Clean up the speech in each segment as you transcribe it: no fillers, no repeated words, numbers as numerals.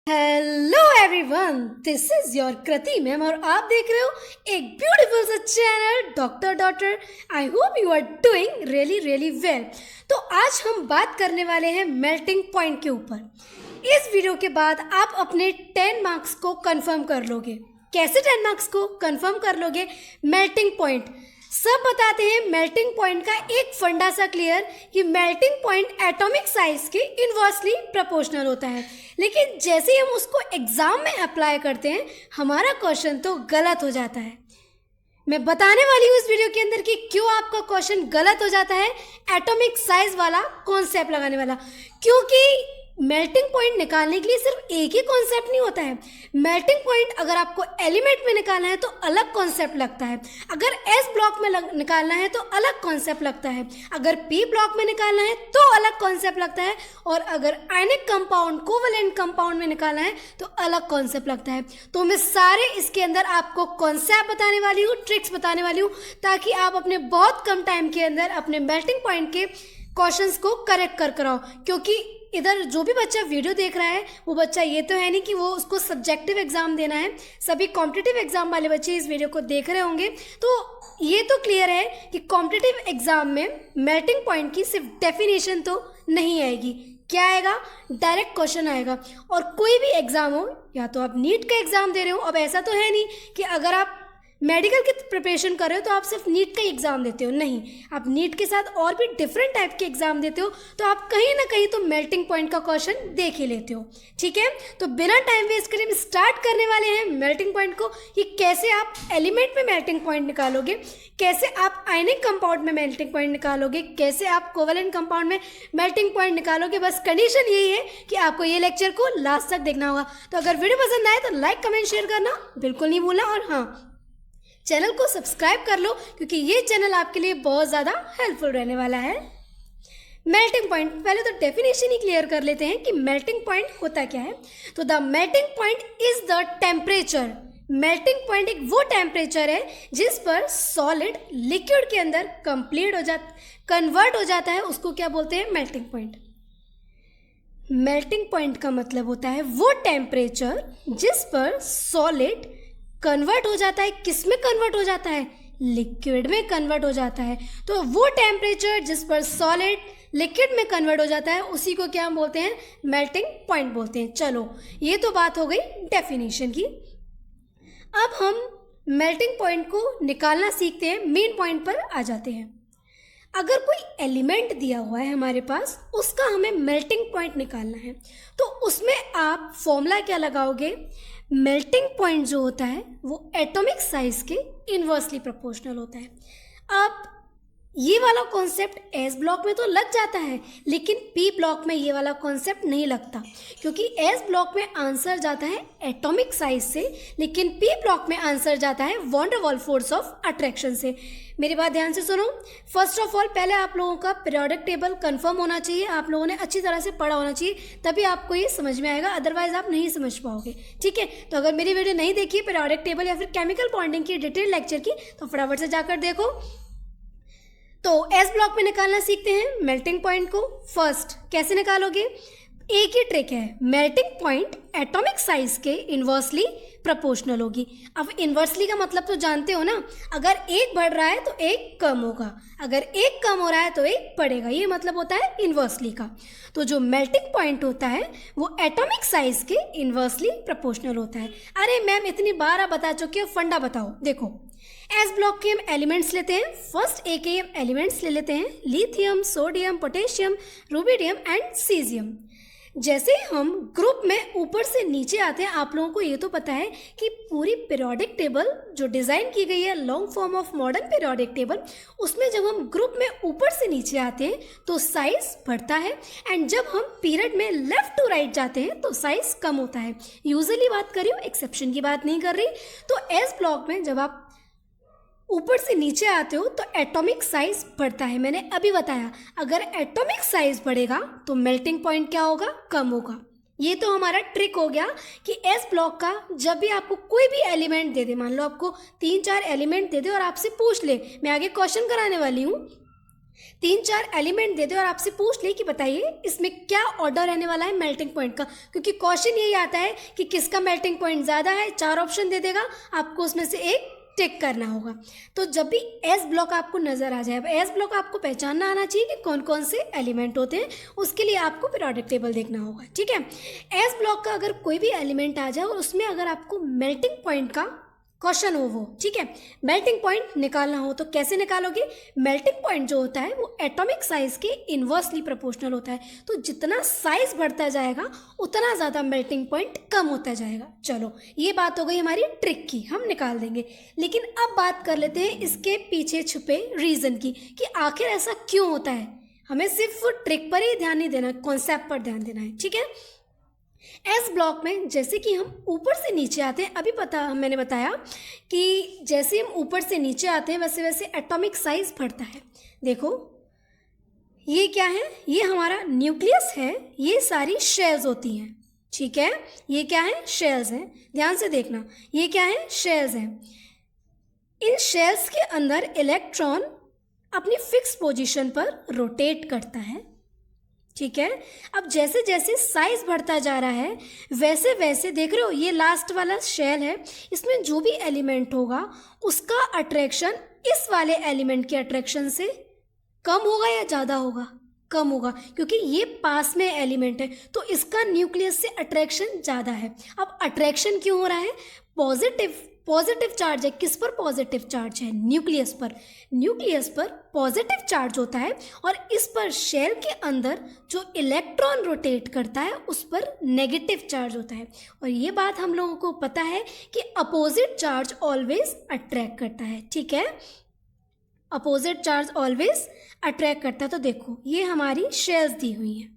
Hello everyone, this is your Kriti ma'am और आप देख रहे हो एक ब्यूटीफुल सा channel doctor daughter. I hope you are doing really well. तो आज हम बात करने वाले हैं मेल्टिंग पॉइंट के ऊपर। इस वीडियो के बाद आप अपने 10 मार्क्स को कंफर्म कर लोगे। कैसे 10 मार्क्स को कंफर्म कर लोगे? मेल्टिंग पॉइंट सब बताते हैं। मेल्टिंग पॉइंट का एक फंडा सा क्लियर कि मेल्टिंग पॉइंट एटॉमिक साइज के इनवर्सली प्रोपोर्शनल होता है, लेकिन जैसे ही हम उसको एग्जाम में अप्लाई करते हैं हमारा क्वेश्चन तो गलत हो जाता है। मैं बताने वाली हूँ इस वीडियो के अंदर कि क्यों आपका क्वेश्चन गलत हो जाता है एटॉमिक साइज वाला कॉन्सेप्ट लगाने वाला। क्योंकि मेल्टिंग पॉइंट निकालने के लिए सिर्फ एक ही कॉन्सेप्ट नहीं होता है। मेल्टिंग पॉइंट अगर आपको एलिमेंट में निकालना है तो अलग कॉन्सेप्ट लगता है, अगर एस ब्लॉक में निकालना है तो अलग कॉन्सेप्ट लगता है, अगर पी ब्लॉक में निकालना है तो अलग कॉन्सेप्ट लगता है, और अगर आयनिक कंपाउंड कोवेलेंट कंपाउंड में निकालना है तो अलग कॉन्सेप्ट लगता है। तो मैं सारे इसके अंदर आपको कॉन्सेप्ट बताने वाली हूँ, ट्रिक्स बताने वाली हूँ, ताकि आप अपने बहुत कम टाइम के अंदर अपने मेल्टिंग पॉइंट के क्वेश्चंस को करेक्ट कर कराओ। क्योंकि इधर जो भी बच्चा वीडियो देख रहा है वो बच्चा ये तो है नहीं कि वो उसको सब्जेक्टिव एग्जाम देना है। सभी कॉम्पिटिटिव एग्जाम वाले बच्चे इस वीडियो को देख रहे होंगे, तो ये तो क्लियर है कि कॉम्पिटिटिव एग्जाम में मेल्टिंग पॉइंट की सिर्फ डेफिनेशन तो नहीं आएगी। क्या आएगा? डायरेक्ट क्वेश्चन आएगा। और कोई भी एग्जाम हो, या तो आप नीट का एग्जाम दे रहे हो, अब ऐसा तो है नहीं कि अगर आप मेडिकल की प्रिपरेशन कर रहे हो तो आप सिर्फ नीट का एग्ज़ाम देते हो, नहीं, आप नीट के साथ और भी डिफरेंट टाइप के एग्ज़ाम देते हो, तो आप कहीं ना कहीं तो मेल्टिंग पॉइंट का क्वेश्चन देख ही लेते हो। ठीक है, तो बिना टाइम वेस्ट करे हम स्टार्ट करने वाले हैं मेल्टिंग पॉइंट को, कि कैसे आप एलिमेंट में मेल्टिंग पॉइंट निकालोगे, कैसे आप आयनिक कंपाउंड में मेल्टिंग पॉइंट निकालोगे, कैसे आप कोवेलेंट कंपाउंड में मेल्टिंग पॉइंट निकालोगे। बस कंडीशन यही है कि आपको ये लेक्चर को लास्ट तक देखना होगा। तो अगर वीडियो पसंद आए तो लाइक कमेंट शेयर करना बिल्कुल नहीं भूलना, और हाँ, चैनल को सब्सक्राइब कर लो क्योंकि ये चैनल आपके लिए बहुत ज़्यादा हेल्पफुल रहने वाला है। मेल्टिंग पॉइंट, पहले तो डेफिनेशन ही क्लियर कर लेते हैं कि मेल्टिंग पॉइंट होता क्या है। तो the melting point is the temperature. Melting point एक वो टेम्परेचर है जिस पर सॉलिड लिक्विड के अंदर कन्वर्ट हो जाता है, उसको क्या बोलते हैं? Melting point. मेल्टिंग पॉइंट का मतलब होता है वो टेम्परेचर जिस पर सॉलिड कन्वर्ट हो जाता है। किस में कन्वर्ट हो जाता है? लिक्विड में कन्वर्ट हो जाता है। तो वो टेम्परेचर जिस पर सॉलिड लिक्विड में कन्वर्ट हो जाता है उसी को क्या बोलते हैं? मेल्टिंग पॉइंट बोलते हैं। चलो, ये तो बात हो गई डेफिनेशन की। अब हम मेल्टिंग पॉइंट को निकालना सीखते हैं, मेन पॉइंट पर आ जाते हैं। अगर कोई एलिमेंट दिया हुआ है हमारे पास, उसका हमें मेल्टिंग पॉइंट निकालना है, तो उसमें आप फॉर्मूला क्या लगाओगे? मेल्टिंग पॉइंट जो होता है वो एटॉमिक साइज के इन्वर्सली प्रोपोर्शनल होता है। अब ये वाला कॉन्सेप्ट एस ब्लॉक में तो लग जाता है, लेकिन पी ब्लॉक में ये वाला कॉन्सेप्ट नहीं लगता, क्योंकि एस ब्लॉक में आंसर जाता है एटॉमिक साइज से, लेकिन पी ब्लॉक में आंसर जाता है van der Waal force of attraction से। मेरी बात ध्यान से सुनो। फर्स्ट ऑफ ऑल, पहले आप लोगों का पीरियोडिक टेबल कंफर्म होना चाहिए, आप लोगों ने अच्छी तरह से पढ़ा होना चाहिए, तभी आपको ये समझ में आएगा, अदरवाइज आप नहीं समझ पाओगे। ठीक है, तो अगर मेरी वीडियो नहीं देखी पीरियोडिक टेबल या फिर केमिकल बॉन्डिंग की डिटेल लेक्चर की, तो फटाफट से जाकर देखो। तो एस ब्लॉक में निकालना सीखते हैं मेल्टिंग पॉइंट को। फर्स्ट कैसे निकालोगे? एक ही ट्रिक है, मेल्टिंग पॉइंट एटॉमिक साइज के इन्वर्सली प्रोपोर्शनल होगी। अब इन्वर्सली का मतलब तो जानते हो ना, अगर एक बढ़ रहा है तो एक कम होगा, अगर एक कम हो रहा है तो एक बढ़ेगा, ये मतलब होता है इन्वर्सली का। तो जो मेल्टिंग पॉइंट होता है वो एटॉमिक साइज के इन्वर्सली प्रोपोर्शनल होता है। अरे मैम, इतनी बार आप बता चुके हो, फंडा बताओ। देखो, एस ब्लॉक के हम एलिमेंट्स लेते हैं। फर्स्ट एक ही हम एलिमेंट्स ले लेते हैं, lithium, sodium, potassium, rubidium and caesium. जैसे हम ग्रुप में ऊपर से नीचे आते हैं, आप लोगों को ये तो पता है कि पूरी पीरियोडिक टेबल जो डिज़ाइन की गई है long form of modern periodic table, उसमें जब हम ग्रुप में ऊपर से नीचे आते हैं तो साइज बढ़ता है, एंड जब हम पीरियड में लेफ्ट टू राइट जाते हैं तो साइज कम होता है। यूजुअली बात कर रही हूँ, एक्सेप्शन की बात नहीं कर रही। तो एस ब्लॉक में जब आप ऊपर से नीचे आते हो तो एटॉमिक साइज बढ़ता है। मैंने अभी बताया, अगर एटॉमिक साइज बढ़ेगा तो मेल्टिंग पॉइंट क्या होगा? कम होगा। ये तो हमारा ट्रिक हो गया कि एस ब्लॉक का जब भी आपको कोई भी एलिमेंट दे दे, मान लो आपको 3-4 एलिमेंट दे दे और आपसे पूछ ले, मैं आगे क्वेश्चन कराने वाली हूँ 3-4 एलिमेंट दे दे और आपसे पूछ ले कि बताइए इसमें क्या ऑर्डर रहने वाला है मेल्टिंग पॉइंट का, क्योंकि क्वेश्चन यही आता है कि किसका मेल्टिंग पॉइंट ज़्यादा है। 4 ऑप्शन दे देगा, आपको उसमें से एक टिक करना होगा। तो जब भी एस ब्लॉक आपको नज़र आ जाए, अब एस ब्लॉक आपको पहचानना आना चाहिए कि कौन कौन से एलिमेंट होते हैं, उसके लिए आपको पीरियोडिक टेबल देखना होगा। ठीक है, एस ब्लॉक का अगर कोई भी एलिमेंट आ जाए और उसमें अगर आपको मेल्टिंग पॉइंट का क्वेश्चन हो वो, ठीक है, मेल्टिंग पॉइंट निकालना हो तो कैसे निकालोगे? मेल्टिंग पॉइंट जो होता है वो एटॉमिक साइज के इन्वर्सली प्रोपोर्शनल होता है। तो जितना साइज बढ़ता जाएगा उतना ज़्यादा मेल्टिंग पॉइंट कम होता जाएगा। चलो ये बात हो गई हमारी ट्रिक की, हम निकाल देंगे। लेकिन अब बात कर लेते हैं इसके पीछे छुपे रीज़न की कि आखिर ऐसा क्यों होता है। हमें सिर्फ ट्रिक पर ही ध्यान नहीं देना, कॉन्सेप्ट पर ध्यान देना है। ठीक है, एस ब्लॉक में जैसे कि हम ऊपर से नीचे आते हैं, अभी मैंने बताया कि जैसे हम ऊपर से नीचे आते हैं वैसे वैसे एटॉमिक साइज बढ़ता है। देखो ये क्या है, ये हमारा न्यूक्लियस है, ये सारी शेल्स होती हैं। ठीक है, ये क्या है? शेल्स हैं। ध्यान से देखना, ये क्या है? शेल्स हैं। इन शेल्स के अंदर इलेक्ट्रॉन अपनी फिक्स पोजीशन पर रोटेट करता है। ठीक है, अब जैसे जैसे साइज बढ़ता जा रहा है वैसे वैसे देख रहे हो ये लास्ट वाला शेल है, इसमें जो भी एलिमेंट होगा उसका अट्रैक्शन इस वाले एलिमेंट के अट्रैक्शन से कम होगा या ज़्यादा होगा? कम होगा, क्योंकि ये पास में एलिमेंट है तो इसका न्यूक्लियस से अट्रैक्शन ज़्यादा है। अब अट्रैक्शन क्यों हो रहा है? पॉजिटिव चार्ज है। किस पर पॉजिटिव चार्ज है? न्यूक्लियस पर। न्यूक्लियस पर पॉजिटिव चार्ज होता है और इस पर शेल के अंदर जो इलेक्ट्रॉन रोटेट करता है उस पर नेगेटिव चार्ज होता है। और ये बात हम लोगों को पता है कि अपोजिट चार्ज ऑलवेज अट्रैक्ट करता है। ठीक है, अपोजिट चार्ज ऑलवेज अट्रैक्ट करता है। तो देखो ये हमारी शेल्स दी हुई हैं,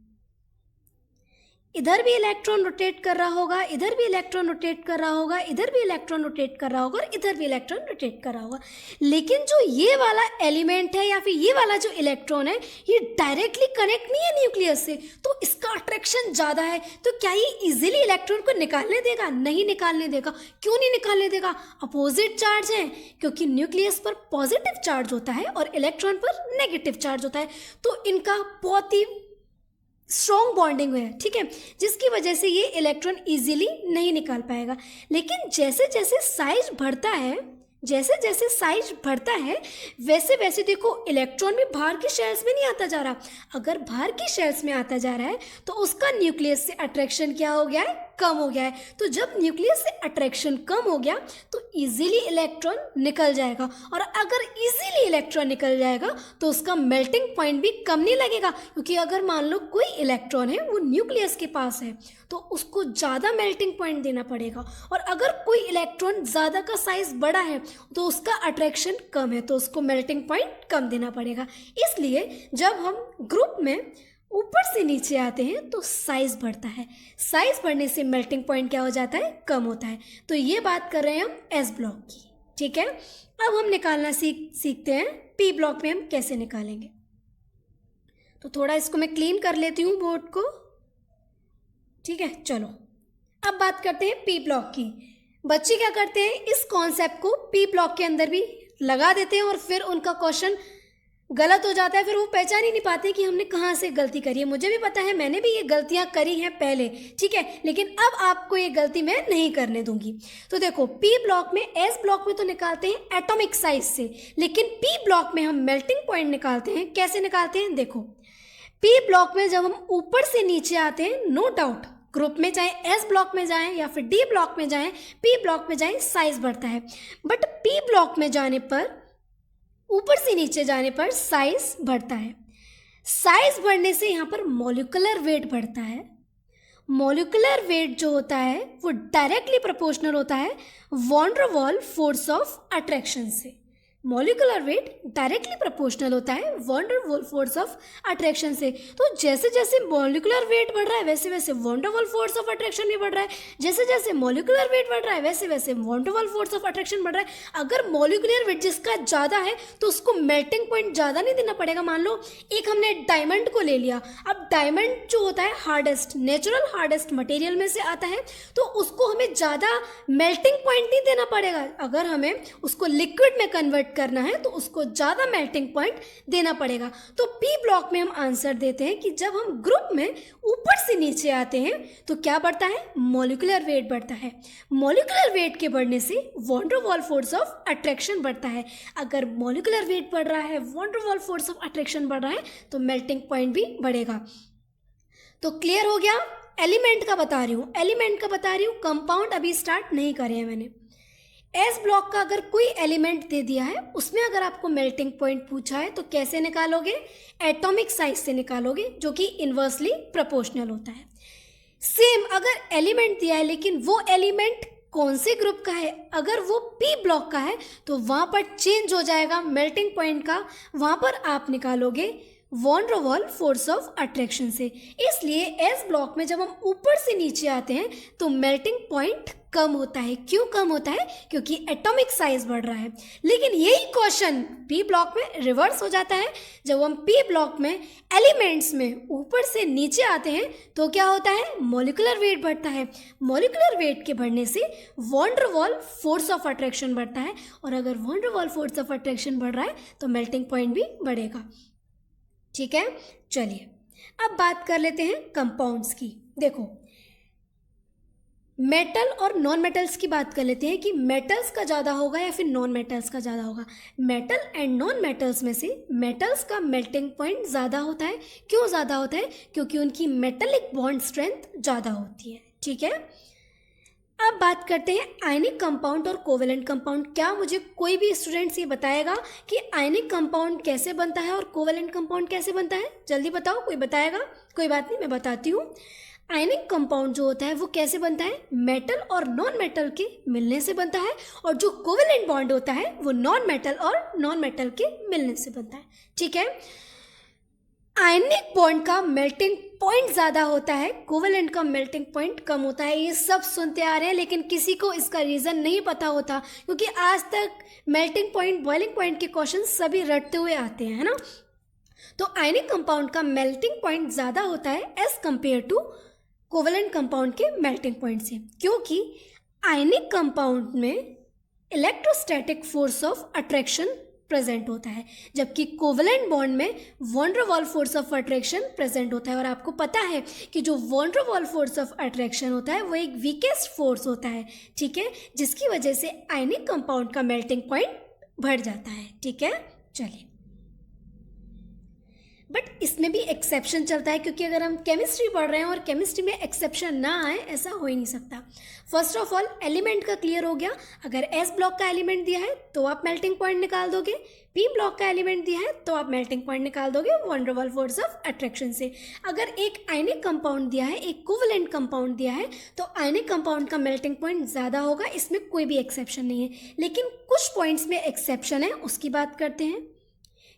इधर भी इलेक्ट्रॉन रोटेट कर रहा होगा, इधर भी इलेक्ट्रॉन रोटेट कर रहा होगा, इधर भी इलेक्ट्रॉन रोटेट कर रहा होगा और इधर भी इलेक्ट्रॉन रोटेट कर रहा होगा। लेकिन जो ये वाला एलिमेंट है या फिर ये वाला जो इलेक्ट्रॉन है ये डायरेक्टली कनेक्ट नहीं है न्यूक्लियस से, तो इसका अट्रैक्शन ज़्यादा है। तो क्या ये इजीली इलेक्ट्रॉन को निकालने देगा? नहीं निकालने देगा। क्यों नहीं निकालने देगा? अपोजिट चार्ज है, क्योंकि न्यूक्लियस पर पॉजिटिव चार्ज होता है और इलेक्ट्रॉन पर नेगेटिव चार्ज होता है। तो इनका बहुत ही स्ट्रॉन्ग बॉन्डिंग है। ठीक है, जिसकी वजह से ये इलेक्ट्रॉन इजीली नहीं निकाल पाएगा। लेकिन जैसे जैसे साइज बढ़ता है, जैसे जैसे साइज बढ़ता है वैसे वैसे देखो इलेक्ट्रॉन भी बाहर की शेल्स में नहीं आता जा रहा। अगर बाहर की शेल्स में आता जा रहा है तो उसका न्यूक्लियस से अट्रैक्शन क्या हो गया है? कम हो गया है। तो जब न्यूक्लियस से अट्रैक्शन कम हो गया तो इजीली इलेक्ट्रॉन निकल जाएगा, और अगर इजीली इलेक्ट्रॉन निकल जाएगा तो उसका मेल्टिंग पॉइंट भी कम नहीं लगेगा। क्योंकि अगर मान लो कोई इलेक्ट्रॉन है वो न्यूक्लियस के पास है तो उसको ज़्यादा मेल्टिंग पॉइंट देना पड़ेगा, और अगर कोई इलेक्ट्रॉन ज़्यादा का साइज बड़ा है तो उसका अट्रैक्शन कम है तो उसको मेल्टिंग पॉइंट कम देना पड़ेगा। इसलिए जब हम ग्रुप में ऊपर से नीचे आते हैं तो साइज बढ़ता है, साइज बढ़ने से मेल्टिंग पॉइंट क्या हो जाता है? कम होता है। तो ये बात कर रहे हैं हम एस ब्लॉक की। ठीक है, अब हम निकालना सीखते हैं पी ब्लॉक में हम कैसे निकालेंगे। तो थोड़ा इसको मैं क्लीन कर लेती हूँ बोर्ड को। ठीक है, चलो अब बात करते हैं पी ब्लॉक की। बच्चे क्या करते हैं, इस कॉन्सेप्ट को पी ब्लॉक के अंदर भी लगा देते हैं और फिर उनका क्वेश्चन गलत हो जाता है, फिर वो पहचान ही नहीं पाते कि हमने कहाँ से गलती करी है। मुझे भी पता है, मैंने भी ये गलतियाँ करी हैं पहले। ठीक है, लेकिन अब आपको ये गलती मैं नहीं करने दूंगी। तो देखो पी ब्लॉक में, एस ब्लॉक में तो निकालते हैं एटॉमिक साइज से, लेकिन पी ब्लॉक में हम मेल्टिंग पॉइंट निकालते हैं। कैसे निकालते हैं? देखो पी ब्लॉक में जब हम ऊपर से नीचे आते हैं, नो डाउट ग्रुप में चाहे एस ब्लॉक में जाएं या फिर डी ब्लॉक में जाएं, पी ब्लॉक में जाएं, साइज बढ़ता है। बट पी ब्लॉक में जाने पर, ऊपर से नीचे जाने पर साइज बढ़ता है। साइज बढ़ने से यहाँ पर मॉलिक्यूलर वेट बढ़ता है। मॉलिक्यूलर वेट जो होता है वो डायरेक्टली प्रोपोर्शनल होता है van der Waal force of attraction से। मॉलिक्यूलर वेट डायरेक्टली प्रोपोर्शनल होता है van der Waal force of attraction से। तो जैसे जैसे मॉलिक्यूलर वेट बढ़ रहा है वैसे वैसे von der Waal force of attraction भी बढ़ रहा है। जैसे जैसे मॉलिक्यूलर वेट बढ़ रहा है वैसे वैसे von der Waal force of attraction बढ़ रहा है। अगर मॉलिक्यूलर वेट जिसका ज़्यादा है तो उसको मेल्टिंग पॉइंट ज़्यादा नहीं देना पड़ेगा। मान लो एक हमने डायमंड को ले लिया, अब डायमंड जो होता है हार्डेस्ट, नेचुरल हार्डेस्ट मटेरियल में से आता है, तो उसको हमें ज़्यादा मेल्टिंग पॉइंट नहीं देना पड़ेगा। अगर हमें उसको लिक्विड में कन्वर्ट करना है तो उसको ज़्यादा मेल्टिंग पॉइंट देना पड़ेगा। तो पी ब्लॉक में हम आंसर देते हैं कि जब हम ग्रुप में ऊपर से नीचे आते हैं तो क्या बढ़ता है, मॉलिक्यूलर वेट बढ़ता है। मॉलिक्यूलर वेट के बढ़ने से von der Waal force of attraction बढ़ता है। अगर मॉलिक्यूलर वेट बढ़ रहा है, van der Waal force of attraction बढ़ रहा है तो मेल्टिंग पॉइंट भी बढ़ेगा। तो क्लियर हो गया। एलिमेंट का बता रही हूँ, कंपाउंड अभी स्टार्ट नहीं करे हैं मैंने। एस ब्लॉक का अगर कोई एलिमेंट दे दिया है, उसमें अगर आपको मेल्टिंग पॉइंट पूछा है तो कैसे निकालोगे, एटॉमिक साइज से निकालोगे, जो कि इन्वर्सली प्रोपोर्शनल होता है। सेम अगर एलिमेंट दिया है लेकिन वो एलिमेंट कौन से ग्रुप का है, अगर वो पी ब्लॉक का है तो वहाँ पर चेंज हो जाएगा मेल्टिंग पॉइंट का, वहाँ पर आप निकालोगे von der Waal force of attraction से। इसलिए एस ब्लॉक में जब हम ऊपर से नीचे आते हैं तो मेल्टिंग पॉइंट कम होता है। क्यों कम होता है, क्योंकि एटॉमिक साइज बढ़ रहा है। लेकिन यही क्वेश्चन पी ब्लॉक में रिवर्स हो जाता है। जब हम पी ब्लॉक में एलिमेंट्स में ऊपर से नीचे आते हैं तो क्या होता है, मॉलिक्यूलर वेट बढ़ता है। मॉलिक्यूलर वेट के बढ़ने से von der Waal force of attraction बढ़ता है, और अगर von der Waal force of attraction बढ़ रहा है तो मेल्टिंग पॉइंट भी बढ़ेगा। ठीक है, चलिए अब बात कर लेते हैं कंपाउंड्स की। देखो, मेटल और नॉन मेटल्स की बात कर लेते हैं कि मेटल्स का ज़्यादा होगा या फिर नॉन मेटल्स का ज़्यादा होगा। मेटल एंड नॉन मेटल्स में से मेटल्स का मेल्टिंग पॉइंट ज़्यादा होता है। क्यों ज़्यादा होता है, क्योंकि उनकी मेटेलिक बॉन्ड स्ट्रेंथ ज़्यादा होती है। ठीक है, अब बात करते हैं आयनिक कंपाउंड और कोवेलेंट कंपाउंड। क्या मुझे कोई भी स्टूडेंट्स ये बताएगा कि आयनिक कंपाउंड कैसे बनता है और कोवेलेंट कंपाउंड कैसे बनता है? जल्दी बताओ, कोई बताएगा? कोई बात नहीं, मैं बताती हूँ। आयनिक कंपाउंड जो होता है वो कैसे बनता है, मेटल और नॉन मेटल के मिलने से बनता है, और जो कोवेलेंट बॉन्ड होता है वो नॉन मेटल और नॉन मेटल के मिलने से बनता है। ठीक है, आयनिक बॉन्ड का मेल्टिंग पॉइंट ज़्यादा होता है, कोवेलेंट का मेल्टिंग पॉइंट कम होता है। ये सब सुनते आ रहे हैं लेकिन किसी को इसका रीज़न नहीं पता होता, क्योंकि आज तक मेल्टिंग पॉइंट, बॉइलिंग पॉइंट के क्वेश्चन सभी रटते हुए आते हैं, है ना। तो आयनिक कंपाउंड का मेल्टिंग पॉइंट ज़्यादा होता है as compared to covalent compound के मेल्टिंग पॉइंट से, क्योंकि आयनिक कंपाउंड में electrostatic force of attraction present होता है, जबकि कोवेलेंट बॉन्ड में von der Waal force of attraction present होता है। और आपको पता है कि जो von der Waal force of attraction होता है वो एक वीकेस्ट फोर्स होता है। ठीक है, जिसकी वजह से आयनिक कंपाउंड का मेल्टिंग पॉइंट बढ़ जाता है। ठीक है, चलिए, बट इसमें भी एक्सेप्शन चलता है, क्योंकि अगर हम केमिस्ट्री पढ़ रहे हैं और केमिस्ट्री में एक्सेप्शन ना आए, ऐसा हो ही नहीं सकता। फर्स्ट ऑफ ऑल एलिमेंट का क्लियर हो गया। अगर एस ब्लॉक का एलिमेंट दिया है तो आप मेल्टिंग पॉइंट निकाल दोगे, पी ब्लॉक का एलिमेंट दिया है तो आप मेल्टिंग पॉइंट निकाल दोगे von der Waal force of attraction से। अगर एक आयनिक कंपाउंड दिया है, एक कोवेलेंट कंपाउंड दिया है, तो आयनिक कंपाउंड का मेल्टिंग पॉइंट ज़्यादा होगा, इसमें कोई भी एक्सेप्शन नहीं है। लेकिन कुछ पॉइंट्स में एक्सेप्शन है, उसकी बात करते हैं।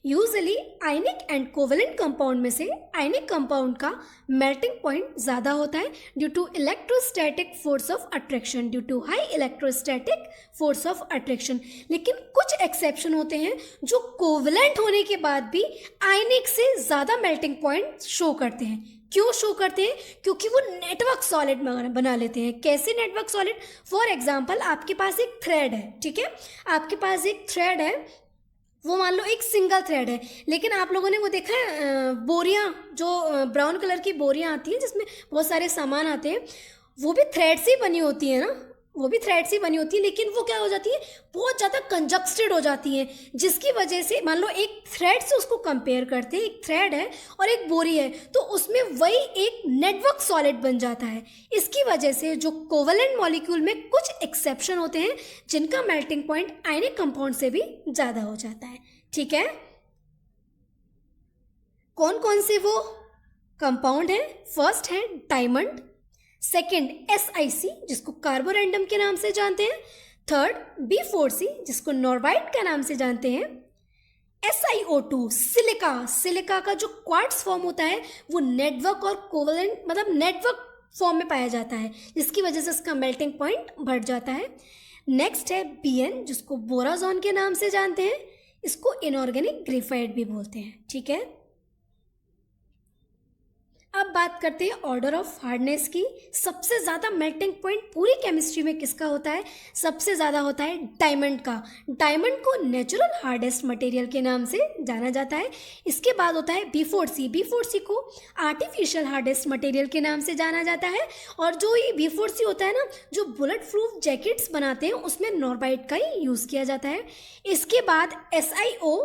Usually ionic and covalent compound में से आयनिक कंपाउंड का मेल्टिंग पॉइंट ज़्यादा होता है due to electrostatic force of attraction, due to high electrostatic force of attraction. लेकिन कुछ एक्सेप्शन होते हैं जो कोवेलेंट होने के बाद भी आयनिक से ज़्यादा मेल्टिंग पॉइंट शो करते हैं। क्यों शो करते हैं? क्योंकि वो नेटवर्क सॉलिड बना लेते हैं। कैसे नेटवर्क सॉलिड? फॉर एग्जाम्पल, आपके पास एक थ्रेड है, ठीक है, आपके पास एक थ्रेड है, वो मान लो एक सिंगल थ्रेड है, लेकिन आप लोगों ने वो देखा है बोरियां, जो ब्राउन कलर की बोरियां आती हैं जिसमें बहुत सारे सामान आते हैं, वो भी थ्रेड से ही बनी होती है ना, वो भी थ्रेड से ही बनी होती है, लेकिन वो क्या हो जाती है, बहुत ज़्यादा कंजक्स्टेड हो जाती है, जिसकी वजह से मान लो एक थ्रेड से उसको कंपेयर करते हैं, एक थ्रेड है और एक बोरी है, तो उसमें वही एक नेटवर्क सॉलिड बन जाता है। इसकी वजह से जो कोवेलेंट मॉलिक्यूल में कुछ एक्सेप्शन होते हैं जिनका मेल्टिंग पॉइंट आयनिक कंपाउंड से भी ज़्यादा हो जाता है। ठीक है, कौन कौन से वो कंपाउंड है? फर्स्ट है डायमंड, सेकेंड SiC जिसको कार्बोरेंडम के नाम से जानते हैं, थर्ड B4C जिसको नॉर्वाइट के नाम से जानते हैं, SiO2 सिलिका, सिलिका का जो क्वार्ट्ज फॉर्म होता है वो नेटवर्क और कोवेलेंट मतलब नेटवर्क फॉर्म में पाया जाता है, जिसकी वजह से इसका मेल्टिंग पॉइंट बढ़ जाता है। नेक्स्ट है Bn जिसको बोराजॉन के नाम से जानते हैं, इसको इनऑर्गेनिक ग्रेफाइट भी बोलते हैं। ठीक है, अब बात करते हैं ऑर्डर ऑफ हार्डनेस की। सबसे ज़्यादा मेल्टिंग पॉइंट पूरी केमिस्ट्री में किसका होता है? सबसे ज़्यादा होता है डायमंड का। डायमंड को नेचुरल हार्डेस्ट मटेरियल के नाम से जाना जाता है। इसके बाद होता है B4C। B4C को आर्टिफिशियल हार्डेस्ट मटेरियल के नाम से जाना जाता है। और जो ये B4C होता है ना, जो बुलेट प्रूफ जैकेट्स बनाते हैं उसमें नॉर्बाइट का ही यूज़ किया जाता है। इसके बाद SiO,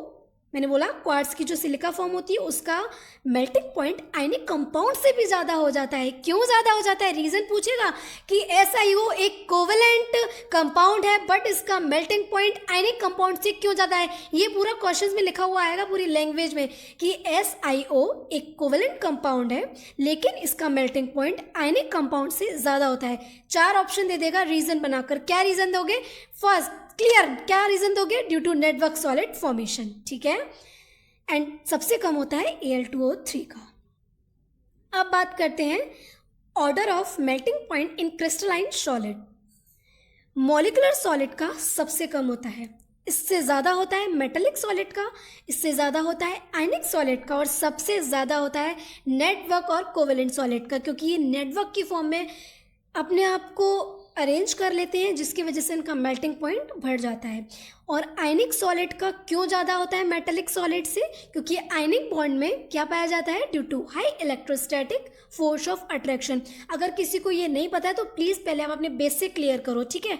मैंने बोला क्वार्ट्ज की जो सिलिका फॉर्म होती है उसका मेल्टिंग पॉइंट आयनिक कंपाउंड से भी ज़्यादा हो जाता है। क्यों ज़्यादा हो जाता है? रीज़न पूछेगा कि SiO एक कोवेलेंट कंपाउंड है बट इसका मेल्टिंग पॉइंट आयनिक कंपाउंड से क्यों ज़्यादा है। ये पूरा क्वेश्चन में लिखा हुआ आएगा पूरी लैंग्वेज में कि SiO एक कोवेलेंट कंपाउंड है लेकिन इसका मेल्टिंग पॉइंट आयनिक कंपाउंड से ज़्यादा होता है। 4 ऑप्शन दे देगा रीज़न बनाकर। क्या रीज़न दोगे? फर्स्ट, क्लियर, क्या रीजन दोगे? Due to network solid formation, ठीक है। एंड सबसे कम होता है Al2O3 का। अब बात करते हैं order of melting point in crystalline solid. Molecular solid का सबसे कम होता है, इससे ज़्यादा होता है मेटेलिक सॉलिड का, इससे ज़्यादा होता है आयनिक सॉलिड का और सबसे ज़्यादा होता है नेटवर्क और कोवेलेंट सॉलिड का, क्योंकि ये नेटवर्क की फॉर्म में अपने आप को अरेंज कर लेते हैं जिसकी वजह से इनका मेल्टिंग पॉइंट बढ़ जाता है। और आयनिक सॉलिड का क्यों ज़्यादा होता है मेटेलिक सॉलिड से? क्योंकि आयनिक बॉन्ड में क्या पाया जाता है? Due to high electrostatic force of attraction. अगर किसी को ये नहीं पता है तो प्लीज़ पहले आप अपने बेसिक क्लियर करो, ठीक है।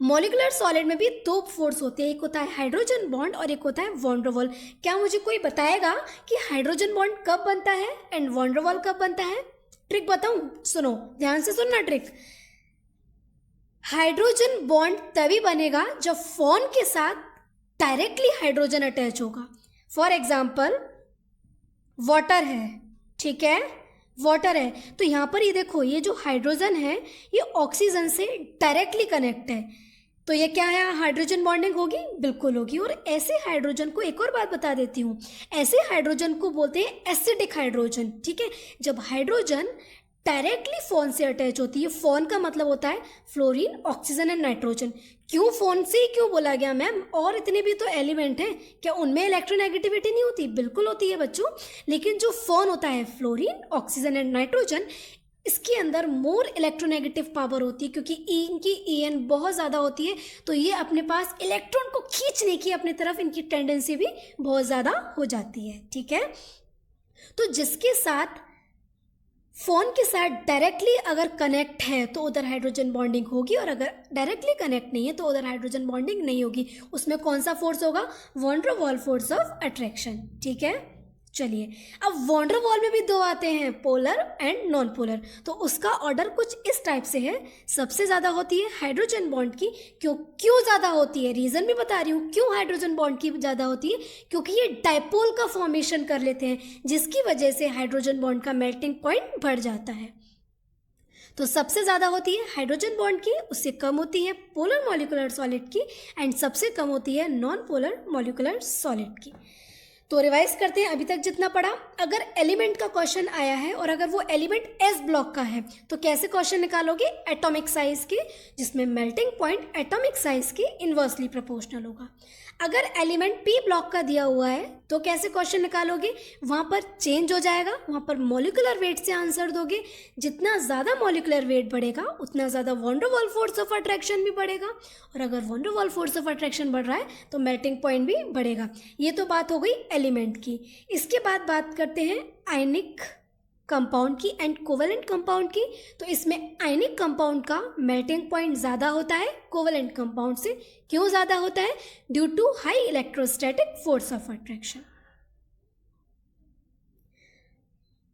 मॉलिक्यूलर सॉलिड में भी 2 फोर्स होते हैं, एक होता है हाइड्रोजन बॉन्ड और एक होता है वॉन डेर वाल। क्या मुझे कोई बताएगा कि हाइड्रोजन बॉन्ड कब बनता है एंड वॉन डेर वाल कब बनता है? ट्रिक बताऊं, सुनो ध्यान से सुनना ट्रिक। हाइड्रोजन बॉन्ड तभी बनेगा जब फोन के साथ डायरेक्टली हाइड्रोजन अटैच होगा। फॉर एग्जाम्पल वाटर है, ठीक है, वाटर है तो यहाँ पर ये देखो, ये जो हाइड्रोजन है ये ऑक्सीजन से डायरेक्टली कनेक्ट है, तो ये क्या है? हाइड्रोजन बॉन्डिंग होगी, बिल्कुल होगी। और ऐसे हाइड्रोजन को एक और बात बता देती हूँ, ऐसे हाइड्रोजन को बोलते हैं एसिडिक हाइड्रोजन, ठीक है। जब हाइड्रोजन डायरेक्टली फोन से अटैच होती है, फोन का मतलब होता है फ्लोरीन, ऑक्सीजन एंड नाइट्रोजन। क्यों फोन से ही क्यों बोला गया मैम? और इतने भी तो एलिमेंट हैं, क्या उनमें इलेक्ट्रोनेगेटिविटी नहीं होती? बिल्कुल होती है बच्चों, लेकिन जो फोन होता है फ्लोरीन, ऑक्सीजन एंड नाइट्रोजन, इसके अंदर मोर इलेक्ट्रोनेगेटिव पावर होती है क्योंकि इनकी En बहुत ज़्यादा होती है, तो ये अपने पास इलेक्ट्रॉन को खींचने की अपनी तरफ इनकी टेंडेंसी भी बहुत ज़्यादा हो जाती है, ठीक है। तो जिसके साथ फोन के साथ डायरेक्टली अगर कनेक्ट है तो उधर हाइड्रोजन बॉन्डिंग होगी और अगर डायरेक्टली कनेक्ट नहीं है तो उधर हाइड्रोजन बॉन्डिंग नहीं होगी। उसमें कौन सा फोर्स होगा? Van der Waal force of attraction, ठीक है। चलिए, अब वॉन डेर वाल में भी 2 आते हैं, पोलर एंड नॉन पोलर। तो उसका ऑर्डर कुछ इस टाइप से है। सबसे ज़्यादा होती है हाइड्रोजन बॉन्ड की। क्यों ज़्यादा होती है? रीज़न भी बता रही हूँ क्यों हाइड्रोजन बॉन्ड की ज़्यादा होती है, क्योंकि ये डायपोल का फॉर्मेशन कर लेते हैं जिसकी वजह से हाइड्रोजन बॉन्ड का मेल्टिंग पॉइंट बढ़ जाता है। तो सबसे ज़्यादा होती है हाइड्रोजन बॉन्ड की, उससे कम होती है पोलर मॉलिक्यूलर सॉलिड की एंड सबसे कम होती है नॉन पोलर मॉलिक्यूलर सॉलिड की। तो रिवाइज करते हैं अभी तक जितना पढ़ा। अगर एलिमेंट का क्वेश्चन आया है और अगर वो एलिमेंट एस ब्लॉक का है तो कैसे क्वेश्चन निकालोगे? एटॉमिक साइज के, जिसमें मेल्टिंग पॉइंट एटॉमिक साइज के इन्वर्सली प्रोपोर्शनल होगा। अगर एलिमेंट पी ब्लॉक का दिया हुआ है तो कैसे क्वेश्चन निकालोगे? वहाँ पर चेंज हो जाएगा, वहाँ पर मॉलिक्यूलर वेट से आंसर दोगे। जितना ज़्यादा मॉलिक्यूलर वेट बढ़ेगा उतना ज़्यादा van der Waal force of attraction भी बढ़ेगा, और अगर van der Waal force of attraction बढ़ रहा है तो मेल्टिंग पॉइंट भी बढ़ेगा। ये तो बात हो गई एलिमेंट की। इसके बाद बात करते हैं आयनिक कंपाउंड की एंड कोवेलेंट कंपाउंड की। तो इसमें आयनिक कंपाउंड का मेल्टिंग पॉइंट ज़्यादा होता है कोवेलेंट कंपाउंड से। क्यों ज़्यादा होता है? Due to high electrostatic force of attraction,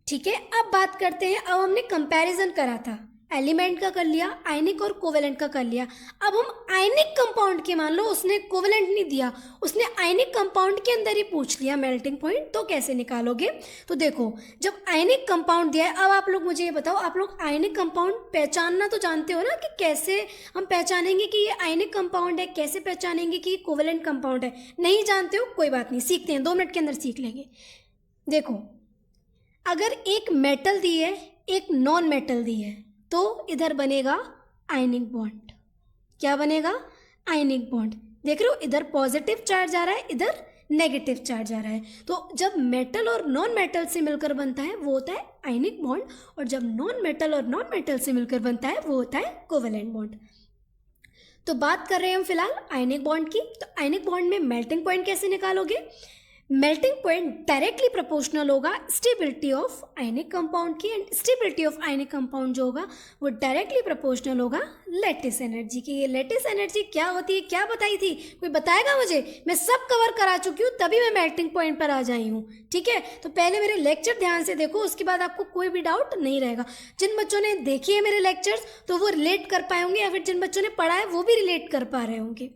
ठीक है। अब बात करते हैं, अब हमने कंपैरिजन करा था, एलिमेंट का कर लिया, आयनिक और कोवेलेंट का कर लिया। अब हम आयनिक कंपाउंड के, मान लो उसने कोवेलेंट नहीं दिया, उसने आयनिक कंपाउंड के अंदर ही पूछ लिया मेल्टिंग पॉइंट, तो कैसे निकालोगे? तो देखो, जब आयनिक कंपाउंड दिया है, अब आप लोग मुझे ये बताओ, आप लोग आयनिक कंपाउंड पहचानना तो जानते हो ना कि कैसे हम पहचानेंगे कि ये आयनिक कंपाउंड है, कैसे पहचानेंगे कि ये कोवेलेंट कंपाउंड है? नहीं जानते हो, कोई बात नहीं, सीखते हैं, 2 मिनट के अंदर सीख लेंगे। देखो, अगर एक मेटल दी है, एक नॉन मेटल दी है, तो इधर बनेगा आयनिक बॉन्ड। क्या बनेगा? Ionic bond. देख रहे हो, इधर पॉजिटिव चार्ज आ रहा है, इधर नेगेटिव चार्ज आ रहा है। तो जब मेटल और नॉन मेटल से मिलकर बनता है वो होता है आयनिक बॉन्ड, और जब नॉन मेटल और नॉन मेटल से मिलकर बनता है वो होता है कोवेलेंट बॉन्ड। तो बात कर रहे हैं हम फिलहाल आयनिक बॉन्ड की। तो आयनिक बॉन्ड में मेल्टिंग पॉइंट कैसे निकालोगे? मेल्टिंग पॉइंट डायरेक्टली प्रोपोर्शनल होगा स्टेबिलिटी ऑफ आयनिक कंपाउंड की, and stability of ionic compound जो होगा वो डायरेक्टली प्रोपोर्शनल होगा लैटिस एनर्जी की। ये लैटिस एनर्जी क्या होती है, क्या बताई थी, कोई बताएगा मुझे? मैं सब कवर करा चुकी हूँ, तभी मैं मेल्टिंग पॉइंट पर आ जाई हूँ, ठीक है। तो पहले मेरे लेक्चर ध्यान से देखो, उसके बाद आपको कोई भी डाउट नहीं रहेगा। जिन बच्चों ने देखी है मेरे लेक्चर्स तो वो रिलेट कर पाए होंगे, या फिर जिन बच्चों ने पढ़ा है वो भी रिलेट कर पा रहे होंगे।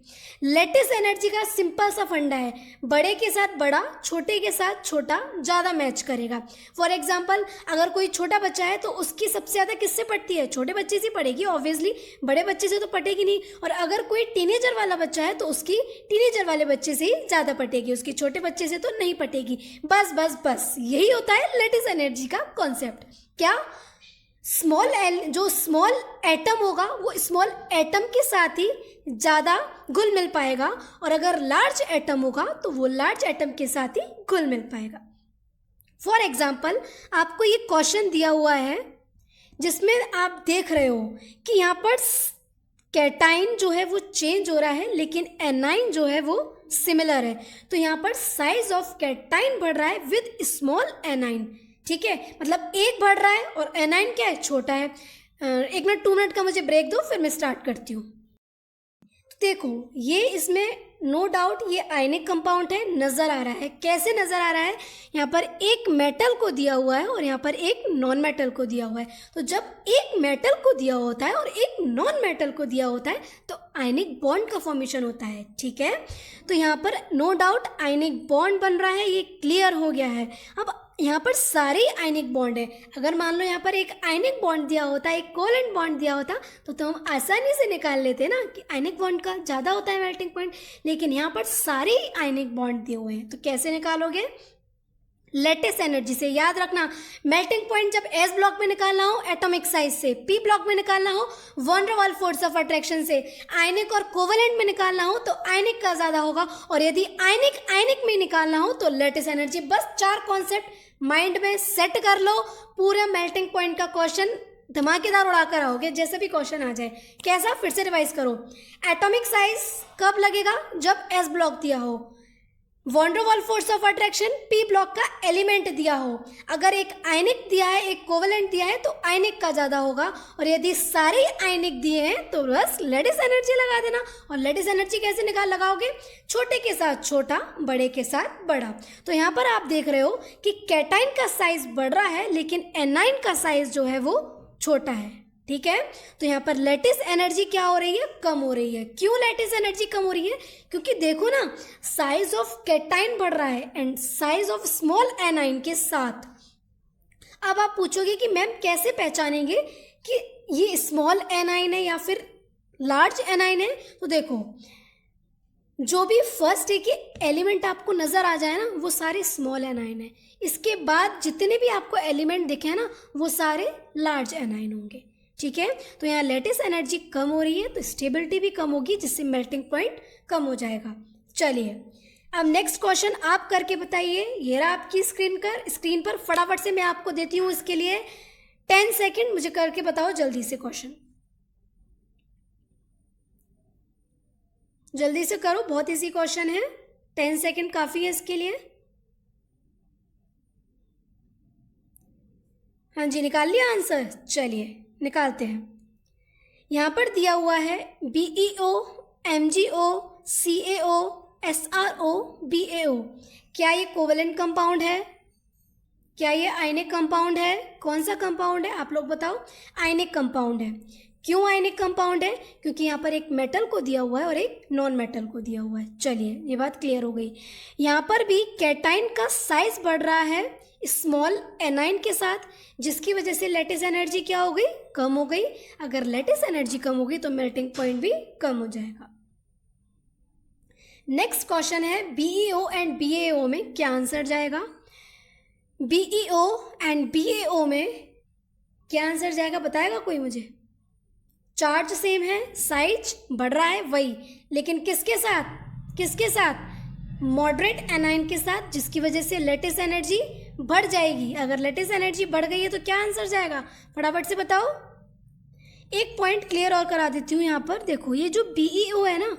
लैटिस एनर्जी का सिंपल सा फंडा है, बड़े के साथ बड़ा, छोटे के साथ छोटा ज़्यादा मैच करेगा। फॉर एग्जाम्पल, अगर कोई छोटा बच्चा है तो उसकी सबसे ज़्यादा किससे पड़ती है? छोटे बच्चे से पड़ेगी ऑब्वियसली, बड़े बच्चे से तो पटेगी नहीं। और अगर कोई टीनेजर वाला बच्चा है तो उसकी टीनेजर वाले बच्चे से ही ज़्यादा पटेगी, उसकी छोटे बच्चे से तो नहीं पटेगी। बस बस बस यही होता है लैटिस एनर्जी का कॉन्सेप्ट। क्या? जो स्मॉल एटम होगा वो स्मॉल एटम के साथ ही ज़्यादा घुल मिल पाएगा, और अगर लार्ज एटम होगा तो वो लार्ज एटम के साथ ही घुल मिल पाएगा। फॉर एग्जाम्पल, आपको ये क्वेश्चन दिया हुआ है जिसमें आप देख रहे हो कि यहाँ पर कैटाइन जो है वो चेंज हो रहा है, लेकिन एनाइन जो है वो सिमिलर है। तो यहाँ पर साइज ऑफ कैटाइन बढ़ रहा है विद स्मॉल एनाइन, ठीक है। मतलब एक बढ़ रहा है और एनाइन क्या है? छोटा है। 1 मिनट 2 मिनट का मुझे ब्रेक दो, फिर मैं स्टार्ट करती हूँ। देखो, ये इसमें नो डाउट ये आयनिक कंपाउंड है, नज़र आ रहा है। कैसे नज़र आ रहा है? यहाँ पर एक मेटल को दिया हुआ है और यहाँ पर एक नॉन मेटल को दिया हुआ है। तो जब एक मेटल को दिया होता है और एक नॉन मेटल को दिया होता है तो आयनिक बॉन्ड का फॉर्मेशन होता है, ठीक है। तो यहाँ पर नो डाउट आयनिक बॉन्ड बन रहा है, ये क्लियर हो गया है। अब यहाँ पर सारे आयनिक बॉन्ड है। अगर मान लो यहाँ पर एक आयनिक बॉन्ड दिया होता, एक कोवेलेंट बॉन्ड दिया होता, तो हम आसानी से निकाल लेते ना कि आयनिक बॉन्ड का ज़्यादा होता है मेल्टिंग पॉइंट। लेकिन यहाँ पर सारे आयनिक बॉन्ड दिए हुए हैं, तो कैसे निकालोगे? लैटिस एनर्जी से। याद रखना, मेल्टिंग पॉइंट जब एस ब्लॉक में निकालना हो एटॉमिक साइज से, पी ब्लॉक में निकालना हो वन डर वाल फोर्स ऑफ अट्रैक्शन से, आयनिक और कोवेलेंट में निकालना हो तो आयनिक का ज़्यादा होगा, और यदि आयनिक आयनिक में निकालना हो तो लैटिस एनर्जी। बस 4 कॉन्सेप्ट माइंड में सेट कर लो, पूरा मेल्टिंग पॉइंट का क्वेश्चन धमाकेदार उड़ाकर आओगे जैसे भी क्वेश्चन आ जाए। कैसा? फिर से रिवाइज करो। एटॉमिक साइज कब लगेगा? जब एस ब्लॉक दिया हो, van der Waal force of attraction P block का एलिमेंट दिया हो, अगर एक आयनिक दिया है एक कोवेलेंट दिया है तो आयनिक का ज़्यादा होगा, और यदि सारे आयनिक दिए हैं तो बस लैटिस एनर्जी लगा देना। और लैटिस एनर्जी कैसे लगाओगे? छोटे के साथ छोटा, बड़े के साथ बड़ा। तो यहाँ पर आप देख रहे हो कि कैटाइन का साइज बढ़ रहा है लेकिन एनाइन का साइज जो है वो छोटा है, ठीक है। तो यहाँ पर लैटिस एनर्जी क्या हो रही है? कम हो रही है। क्यों लैटिस एनर्जी कम हो रही है? क्योंकि देखो ना, साइज ऑफ कैटाइन बढ़ रहा है and size of small A9 के साथ। अब आप पूछोगे कि मैम कैसे पहचानेंगे कि ये स्मॉल एनाइन है या फिर लार्ज एनाइन है? तो देखो, जो भी फर्स्ट एक एलिमेंट आपको नज़र आ जाए ना वो सारे स्मॉल एनाइन है, इसके बाद जितने भी आपको एलिमेंट दिखे ना वो सारे लार्ज एनाइन होंगे, ठीक है। तो यहाँ लैटिस एनर्जी कम हो रही है तो स्टेबिलिटी भी कम होगी, जिससे मेल्टिंग पॉइंट कम हो जाएगा। चलिए अब नेक्स्ट क्वेश्चन आप करके बताइए। ये रहा आपकी स्क्रीन पर फटाफट से मैं आपको देती हूँ इसके लिए 10 सेकेंड, मुझे करके बताओ जल्दी से क्वेश्चन, जल्दी से करो, बहुत इजी क्वेश्चन है, 10 सेकेंड काफ़ी है इसके लिए। हाँ जी, निकाल लिया आंसर? चलिए निकालते हैं। यहाँ पर दिया हुआ है BeO, MgO, CaO, SrO, BaO। क्या ये कोवेलेंट कंपाउंड है? क्या ये आयनिक कंपाउंड है? कौन सा कंपाउंड है आप लोग बताओ? आयनिक कंपाउंड है। क्यों आयनिक कंपाउंड है? क्योंकि यहाँ पर एक मेटल को दिया हुआ है और एक नॉन मेटल को दिया हुआ है। चलिए ये बात क्लियर हो गई। यहाँ पर भी कैटाइन का साइज बढ़ रहा है स्मॉल एनाइन के साथ, जिसकी वजह से लैटिस एनर्जी क्या हो गई? कम हो गई। अगर लैटिस एनर्जी कम होगी तो मेल्टिंग पॉइंट भी कम हो जाएगा। नेक्स्ट क्वेश्चन है BeO एंड BaO में क्या आंसर जाएगा? BeO एंड BaO में क्या आंसर जाएगा बताएगा कोई मुझे? चार्ज सेम है, साइज बढ़ रहा है वही, लेकिन किसके साथ? किसके साथ? मॉडरेट एनाइन के साथ, जिसकी वजह से लेटिस एनर्जी बढ़ जाएगी। अगर लेटिस एनर्जी बढ़ गई है तो क्या आंसर जाएगा, फटाफट से बताओ। एक पॉइंट क्लियर और करा देती हूँ यहाँ पर। देखो ये जो BeO है ना,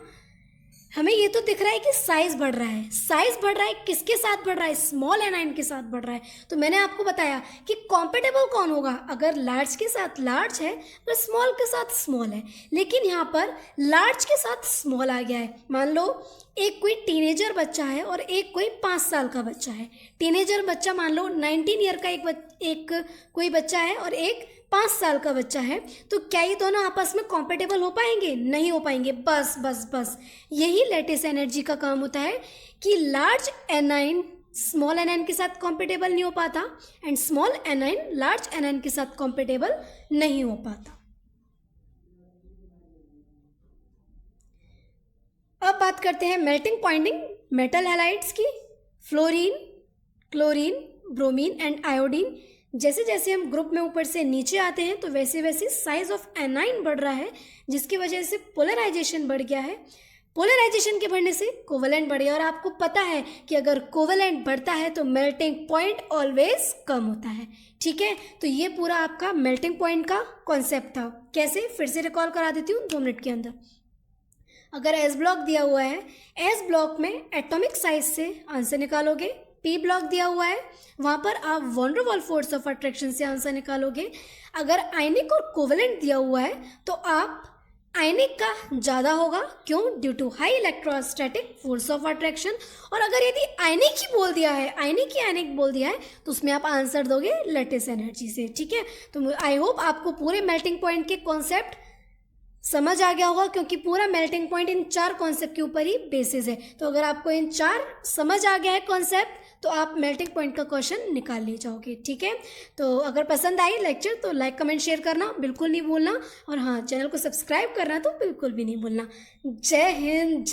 हमें ये तो दिख रहा है कि साइज बढ़ रहा है। साइज बढ़ रहा है, किसके साथ बढ़ रहा है, स्मॉल एनाइन के साथ बढ़ रहा है। तो मैंने आपको बताया कि कॉम्पेटेबल कौन होगा, अगर लार्ज के साथ लार्ज है तो स्मॉल के साथ स्मॉल है। लेकिन यहाँ पर लार्ज के साथ स्मॉल आ गया है। मान लो एक कोई टीनेजर बच्चा है और एक कोई 5 साल का बच्चा है। टीनेजर बच्चा मान लो 19 ईयर का एक कोई बच्चा है और एक 5 साल का बच्चा है। तो क्या ये दोनों आपस में कॉम्पेटेबल हो पाएंगे, नहीं हो पाएंगे। बस बस बस यही लेटिस एनर्जी का काम होता है कि लार्ज एनाइन स्मॉल एनाइन के साथ कॉम्पेटेबल नहीं हो पाता and small A9 large A9 के साथ कॉम्पेटेबल नहीं हो पाता। अब बात करते हैं मेल्टिंग पॉइंटिंग मेटल हैलाइड्स की। Fluorine, chlorine, bromine and iodine, जैसे जैसे हम ग्रुप में ऊपर से नीचे आते हैं तो वैसे वैसे साइज ऑफ एनाइन बढ़ रहा है, जिसकी वजह से पोलराइजेशन बढ़ गया है। पोलराइजेशन के बढ़ने से कोवेलेंट बढ़ गया। और आपको पता है कि अगर कोवेलेंट बढ़ता है तो मेल्टिंग पॉइंट ऑलवेज कम होता है। ठीक है, तो ये पूरा आपका मेल्टिंग पॉइंट का कॉन्सेप्ट था। कैसे, फिर से रिकॉल करा देती हूँ 2 मिनट के अंदर। अगर एस ब्लॉक दिया हुआ है, एस ब्लॉक में एटॉमिक साइज से आंसर निकालोगे। पी ब्लॉक दिया हुआ है, वहाँ पर आप van der Waal force of attraction से आंसर निकालोगे। अगर आयनिक और कोवेलेंट दिया हुआ है तो आप आयनिक का ज़्यादा होगा, क्यों, due to high electrostatic force of attraction. और अगर यदि आयनिक ही बोल दिया है, आयनिक बोल दिया है, तो उसमें आप आंसर दोगे लेटिस एनर्जी से। ठीक है, तो आई होप आपको पूरे मेल्टिंग पॉइंट के कॉन्सेप्ट समझ आ गया होगा, क्योंकि पूरा मेल्टिंग पॉइंट इन 4 कॉन्सेप्ट के ऊपर ही बेसिस है। तो अगर आपको इन 4 समझ आ गया है कॉन्सेप्ट तो आप मेल्टिंग पॉइंट का क्वेश्चन निकाल ले जाओगे। ठीक है, तो अगर पसंद आई लेक्चर तो लाइक कमेंट शेयर करना बिल्कुल नहीं भूलना। और हाँ, चैनल को सब्सक्राइब करना तो बिल्कुल भी नहीं भूलना। जय हिंद।